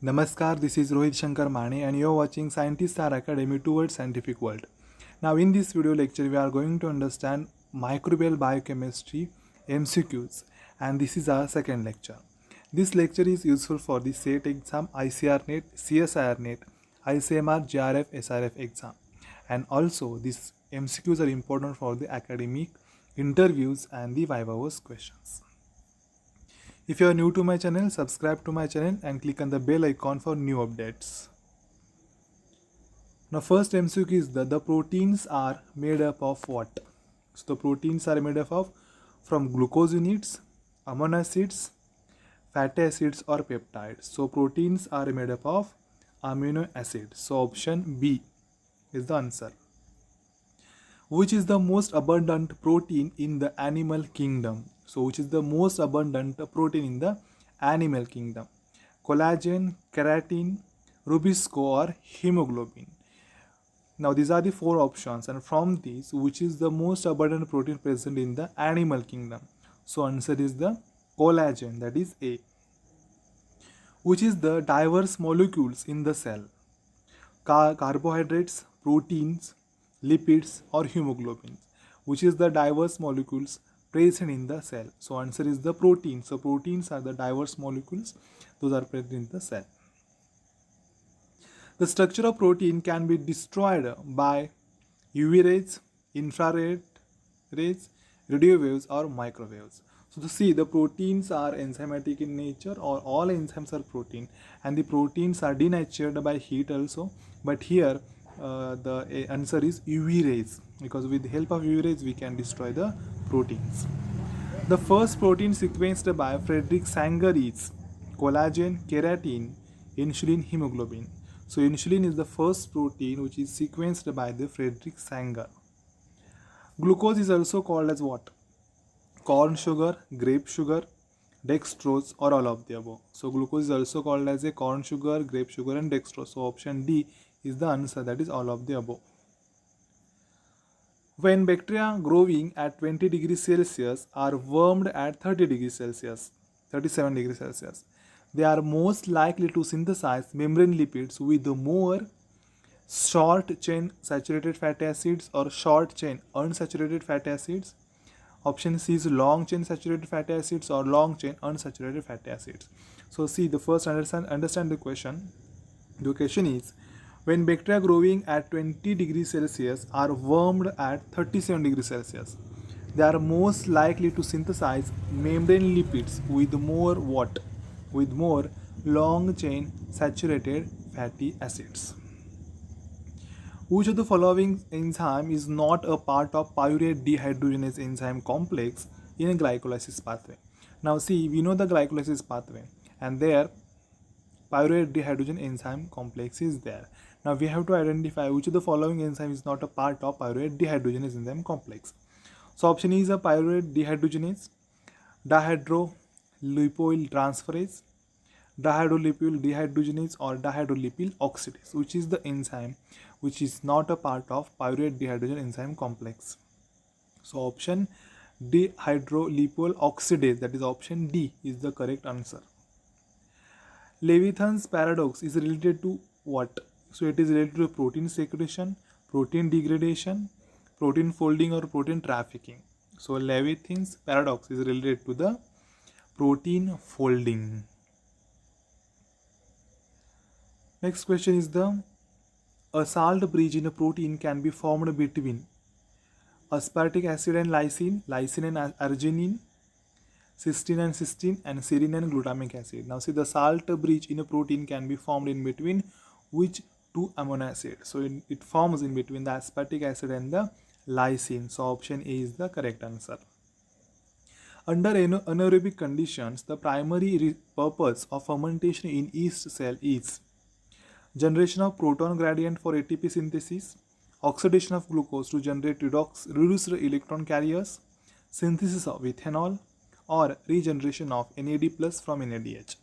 Namaskar, this is Rohit Shankar Mane and you are watching Scientist Star Academy towards scientific world. Now in this video lecture we are going to understand microbial biochemistry MCQs and this is our second lecture. This lecture is useful for the SET exam, ICR NET, CSIR NET, ICMR, JRF, SRF exam and also these MCQs are important for the academic interviews and the viva voce questions. If you are new to my channel, subscribe to my channel and click on the bell icon for new updates. Now first MCQ is the proteins are made up of what? So the proteins are made up of from glucose units, amino acids, fatty acids or peptides. So proteins are made up of amino acids. So option B is the answer. Which is the most abundant protein in the animal kingdom? So which is the most abundant protein in the animal kingdom? Collagen, keratin, rubisco or hemoglobin. Now these are the four options and from these which is the most abundant protein present in the animal kingdom? So answer is the collagen, that is A. Which is the diverse molecules in the cell? Carbohydrates, proteins, lipids or hemoglobin? Which is the diverse molecules present in the cell? So answer is the protein. So proteins are the diverse molecules, those are present in the cell. The structure of protein can be destroyed by UV rays, infrared rays, radio waves or microwaves. So to see, the proteins are enzymatic in nature, or all enzymes are protein and the proteins are denatured by heat also, but here the answer is UV rays, because with the help of UV rays we can destroy the proteins. The first protein sequenced by Frederick Sanger is collagen, keratin, insulin, hemoglobin. So insulin is the first protein which is sequenced by the Frederick Sanger. Glucose is also called as what? Corn sugar, grape sugar, dextrose or all of the above. So glucose is also called as a corn sugar, grape sugar and dextrose. So option D is the answer, that is all of the above. When bacteria growing at 20 degrees Celsius are warmed at 30 degrees Celsius, 37 degrees Celsius, they are most likely to synthesize membrane lipids with more short chain saturated fatty acids or short chain unsaturated fatty acids. Option C is long chain saturated fatty acids or long chain unsaturated fatty acids. So see, the first understand the question. The question is, when bacteria growing at 20 degrees Celsius are warmed at 37 degrees Celsius, they are most likely to synthesize membrane lipids with more what? With more long chain saturated fatty acids. Which of the following enzyme is not a part of pyruvate dehydrogenase enzyme complex in a glycolysis pathway? Now see, we know the glycolysis pathway and there pyruvate dehydrogenase enzyme complex is there. Now we have to identify which of the following enzyme is not a part of pyruvate dehydrogenase enzyme complex. So option E is a pyruvate dehydrogenase, dihydrolipoyl transferase, dihydrolipoyl dehydrogenase or dihydrolipoyl oxidase. Which is the enzyme which is not a part of pyruvate dehydrogenase enzyme complex? So option dihydrolipoyl oxidase, that is option D, is the correct answer. Leviathan's paradox is related to what? So it is related to protein secretion, protein degradation, protein folding or protein trafficking. So Leviathan's paradox is related to the protein folding. Next question is a salt bridge in a protein can be formed between aspartic acid and lysine, lysine and arginine, cysteine and cysteine, and serine and glutamic acid. Now see, the salt bridge in a protein can be formed in between which two amino acids? So it forms in between the aspartic acid and the lysine. So option A is the correct answer. Under anaerobic conditions, the primary purpose of fermentation in yeast cell is generation of proton gradient for ATP synthesis, oxidation of glucose to generate reduced electron carriers, synthesis of ethanol, or regeneration of NAD plus from NADH.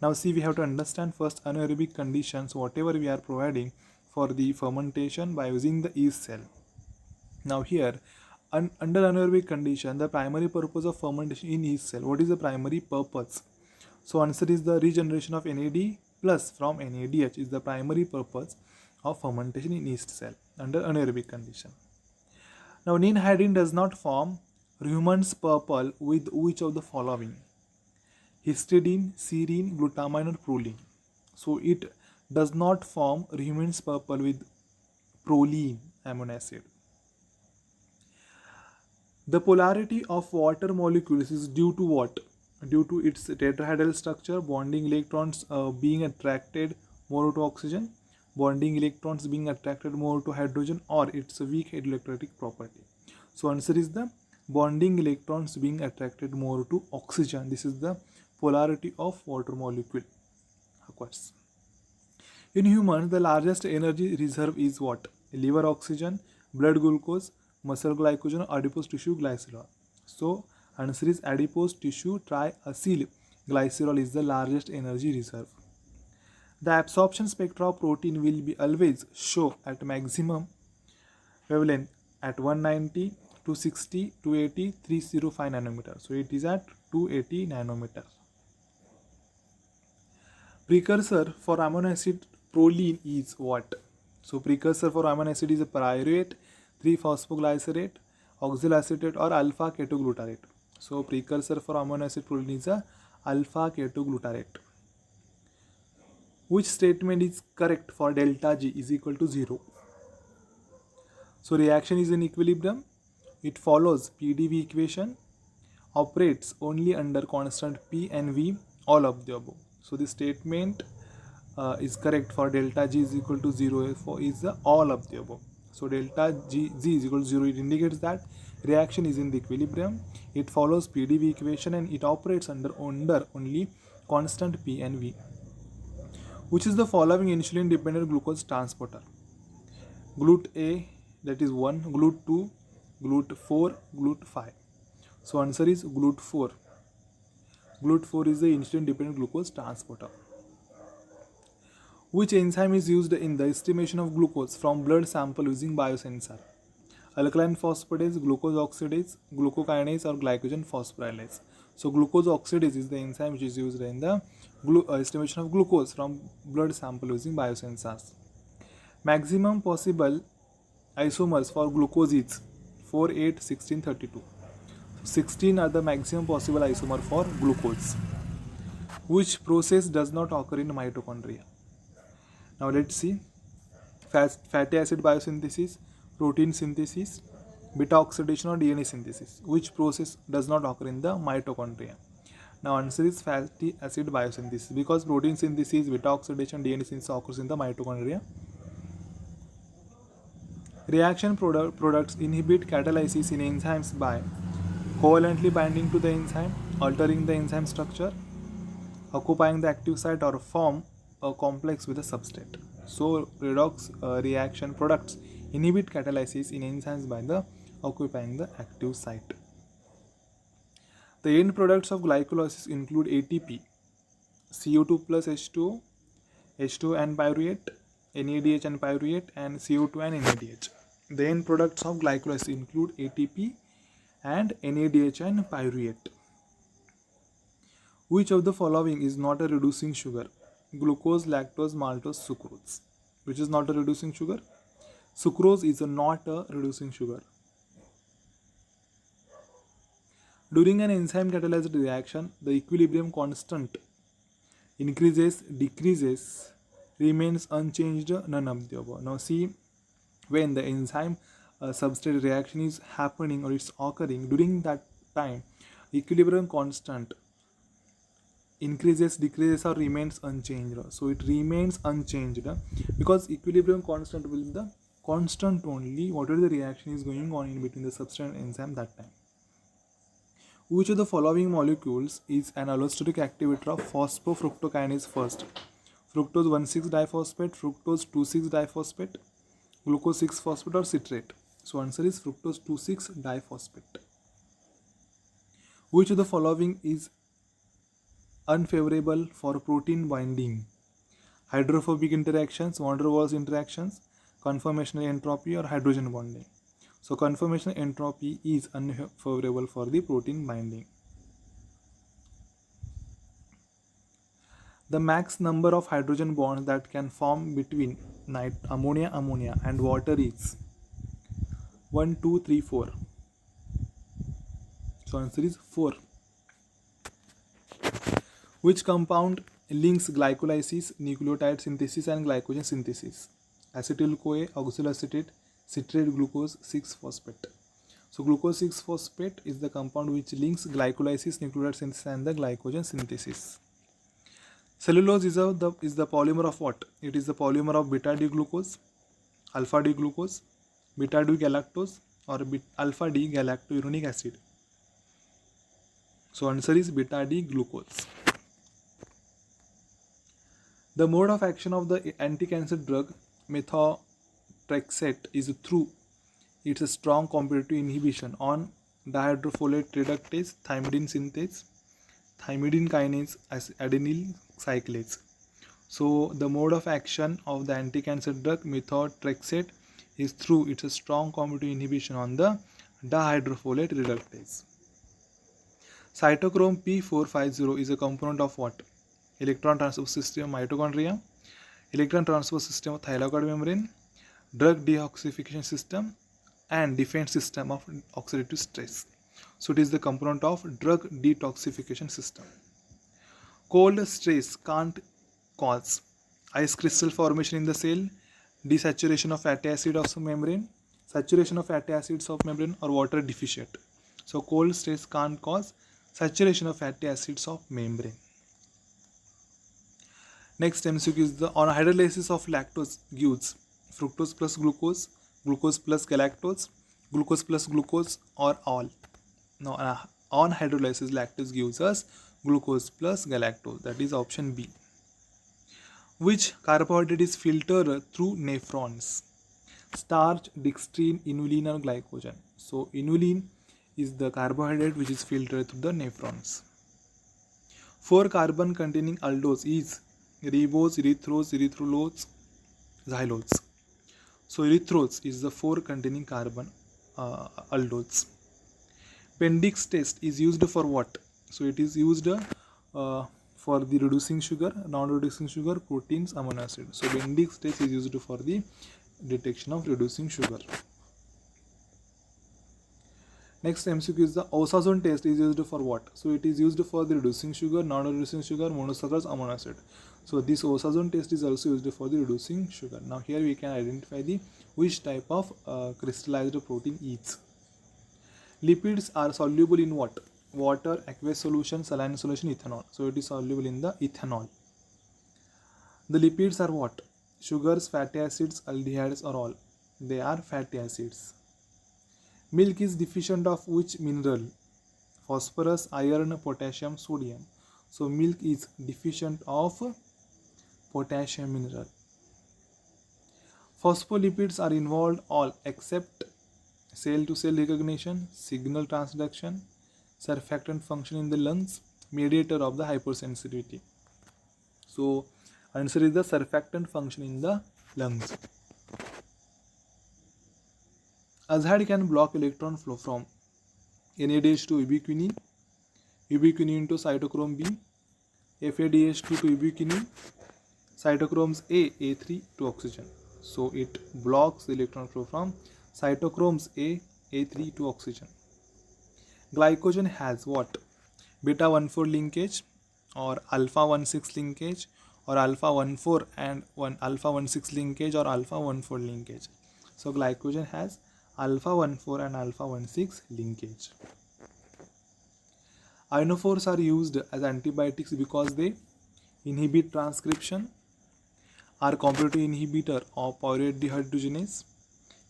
Now see, we have to understand first anaerobic conditions, whatever we are providing for the fermentation by using the yeast cell. Now here, under anaerobic condition, the primary purpose of fermentation in yeast cell, what is the primary purpose? So answer is the regeneration of NAD plus from NADH is the primary purpose of fermentation in yeast cell under anaerobic condition. Now, ninhydrin does not form Riemann purple with which of the following? Histidine, serine, glutamine or proline. So it does not form Riemann purple with proline amino acid. The polarity of water molecules is due to what? Due to its tetrahedral structure, bonding electrons being attracted more to oxygen, bonding electrons being attracted more to hydrogen, or its weak electrolytic property. So answer is the bonding electrons being attracted more to oxygen. This is the polarity of water molecule occurs. In humans, the largest energy reserve is what? Liver oxygen, blood glucose, muscle glycogen, adipose tissue glycerol. So answer is adipose tissue triacyl glycerol is the largest energy reserve. The absorption spectra of protein will be always show at maximum wavelength at 190, 260, 280, 305 nanometer. So it is at 280 nanometer. Precursor for amino acid proline is what? So precursor for amino acid is a pyruvate, 3-phosphoglycerate, oxaloacetate or alpha ketoglutarate. So precursor for amino acid proline is a alpha ketoglutarate. Which statement is correct for delta G is equal to 0? So reaction is in equilibrium. It follows PDV equation, operates only under constant P and V, all of the above. So the statement is correct for delta G is equal to 0 for is the all of the above. So delta G is equal to 0. It indicates that reaction is in the equilibrium. It follows PDV equation and it operates under only constant P and V. Which is the following insulin dependent glucose transporter? GLUT A, that is 1, GLUT 2, GLUT 4, GLUT 5. So answer is GLUT 4. GLUT 4 is the insulin dependent glucose transporter. Which enzyme is used in the estimation of glucose from blood sample using biosensor? Alkaline phosphatase, glucose oxidase, glucokinase or glycogen phosphorylase. So glucose oxidase is the enzyme which is used in the estimation of glucose from blood sample using biosensors. Maximum possible isomers for glucose is 4, 8, 16, 32. 16 are the maximum possible isomer for glucose. Which process does not occur in mitochondria? Now let's see. Fatty acid biosynthesis, protein synthesis, beta oxidation or DNA synthesis. Which process does not occur in the mitochondria? Now answer is fatty acid biosynthesis, because protein synthesis, beta oxidation, DNA synthesis occurs in the mitochondria. Reaction products inhibit catalysis in enzymes by covalently binding to the enzyme, altering the enzyme structure, occupying the active site, or form a complex with a substrate. So redox reaction products inhibit catalysis in enzymes by the occupying the active site. The end products of glycolysis include ATP, CO2 plus H2O, H2O and pyruvate, NADH and pyruvate, and CO2 and NADH. The end products of glycolysis include ATP and NADH and pyruvate. Which of the following is not a reducing sugar? Glucose, lactose, maltose, sucrose. Which is not a reducing sugar? Sucrose is not a reducing sugar. During an enzyme catalyzed reaction, the equilibrium constant increases, decreases, remains unchanged, none of the above. Now see, when the enzyme substrate reaction is happening or it's occurring, during that time equilibrium constant increases, decreases or remains unchanged. So it remains unchanged because equilibrium constant will be the constant only whatever the reaction is going on in between the substrate and enzyme that time. Which of the following molecules is an allosteronic activator of phosphofructokinase first? Fructose 1,6-diphosphate, fructose 2,6-diphosphate, glucose 6-phosphate or citrate? So answer is fructose 2,6-diphosphate. Which of the following is unfavorable for protein binding? Hydrophobic interactions, van der Waals interactions, conformational entropy or hydrogen bonding? So conformational entropy is unfavorable for the protein binding. The max number of hydrogen bonds that can form between ammonia and water is 1, 2, 3, 4. So answer is 4. Which compound links glycolysis, nucleotide synthesis and glycogen synthesis? Acetyl-CoA, oxaloacetate, citrate glucose 6-phosphate. So glucose 6-phosphate is the compound which links glycolysis, nucleotide synthesis and the glycogen synthesis. Cellulose is the polymer of what? It is the polymer of beta-D-glucose, alpha-D-glucose, beta-D-galactose or alpha-D-galactouronic acid. So answer is beta-D-glucose. The mode of action of the anti-cancer drug methotrexate is through its strong competitive inhibition on dihydrofolate reductase, thymidine synthase, thymidine kinase, adenyl cyclase. So the mode of action of the anti-cancer drug methotrexate is through its strong competitive inhibition on the dihydrofolate reductase. Cytochrome P450 is a component of what? Electron transfer system of mitochondria, electron transfer system of thylakoid membrane, drug deoxyfication system and defense system of oxidative stress. So it is the component of drug detoxification system. Cold stress can't cause ice crystal formation in the cell, desaturation of fatty acid of membrane, saturation of fatty acids of membrane or water deficient. So cold stress can't cause saturation of fatty acids of membrane. Next MCQ is the on hydrolysis of lactose gives fructose plus glucose, glucose plus galactose, glucose plus glucose or all. Now on hydrolysis lactose gives us glucose plus galactose, that is option B. Which carbohydrate is filtered through nephrons? Starch, dextrine, inulin or glycogen. So inulin is the carbohydrate which is filtered through the nephrons. 4 carbon containing aldose is ribose, erythrose, erythrulose, xylose. So erythrose is the 4 containing carbon aldose. Bendix test is used for what? So it is used for the reducing sugar, non-reducing sugar, proteins, amino acid. So Bendix test is used for the detection of reducing sugar. Next MCQ is the Osazone test is used for what? So it is used for the reducing sugar, non-reducing sugar, monosaccharides, amino acid. So this Osazone test is also used for the reducing sugar. Now here we can identify the which type of crystallized protein is. Lipids are soluble in what? Water, aqueous solution, saline solution, ethanol. So it is soluble in the ethanol. The lipids are what? Sugars, fatty acids, aldehydes or all? They are fatty acids. Milk is deficient of which mineral? Phosphorus, iron, potassium, sodium. So milk is deficient of potassium mineral. Phospholipids are involved all except cell to cell recognition, signal transduction, surfactant function in the lungs, mediator of the hypersensitivity. So answer is the surfactant function in the lungs. Azide can block electron flow from NADH to ubiquinine, ubiquinine to cytochrome B, FADH2 to ubiquinine, cytochromes A, A3 to oxygen. So it blocks the electron flow from cytochromes A, A3 to oxygen. Glycogen has what? Beta 1,4 linkage or alpha 1,6 linkage or alpha 1,4 and alpha 1,6 linkage or alpha 1,4 linkage. So glycogen has alpha 1,4 and alpha 1,6 linkage. Ionophores are used as antibiotics because they inhibit transcription, are competitive inhibitor of pyruvate dehydrogenase,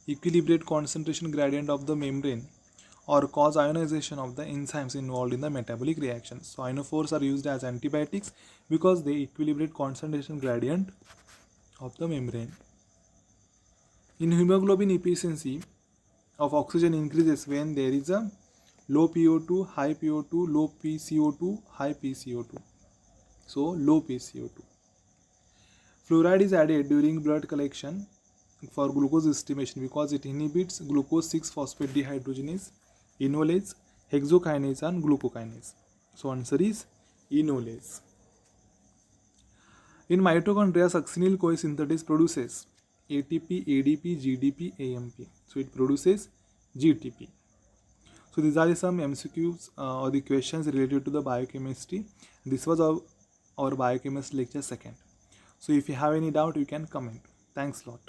equilibrate concentration gradient of the membrane, or cause ionization of the enzymes involved in the metabolic reactions. So ionophores are used as antibiotics because they equilibrate concentration gradient of the membrane. In hemoglobin efficiency of oxygen increases when there is a low PO2, high PO2, low PCO2, high PCO2. So low PCO2. Fluoride is added during blood collection for glucose estimation because it inhibits glucose 6-phosphate dehydrogenase, enolase, hexokinase and glucokinase. So answer is enolase. In mitochondria, succinyl-CoA synthesis produces ATP, ADP, GDP, AMP. So it produces GTP. So these are some MCQs or the questions related to the biochemistry. This was our biochemistry lecture second. So if you have any doubt, you can comment. Thanks a lot.